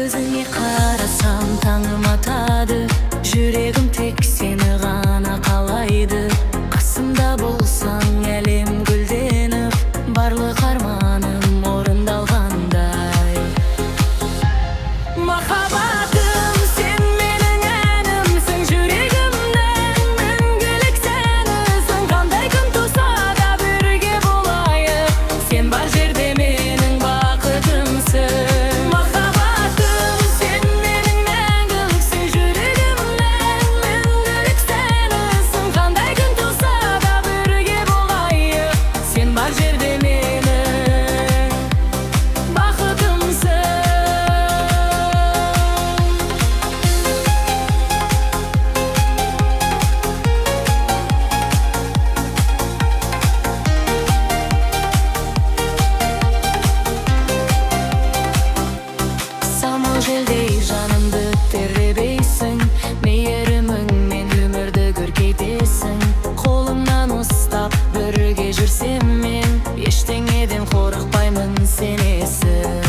Көзіңе қарасам таңым атады, жүрегім тек сені ғана қалайды. Қасымда болсаң әлем гүлденіп, барлық арманым орындалғандай. Махаббатым, сен менің әнімсің, жүрегімнің мәңгілік сенісің. Қандай күн туса да бірге болайық, сен бар жерде менің бақытымсың. Желдей жанымды тербейсің, мейіріміңмен өмірді көркейтесің. Қолымнан ұстап бірге жүрсем мен, ештеңеден қорықпаймын, сенесің.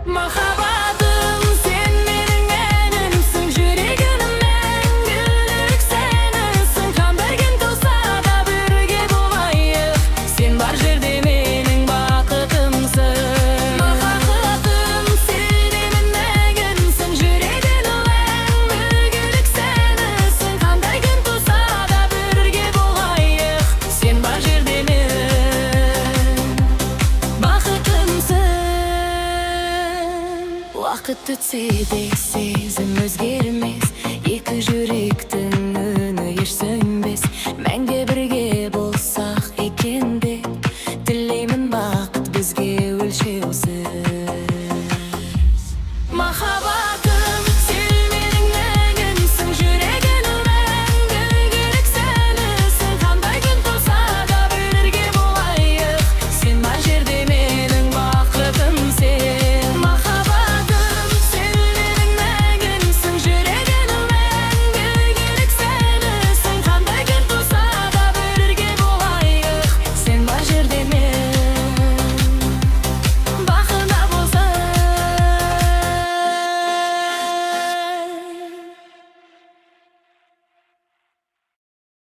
Махаббатым, сен менің әнімсің, жүрегімнің мәңгілік сенісің. Қандай күн туса да бірге болайық, сен бар жерде менің бақытымсың. Вақыт өтсе де сезім өзгермейді.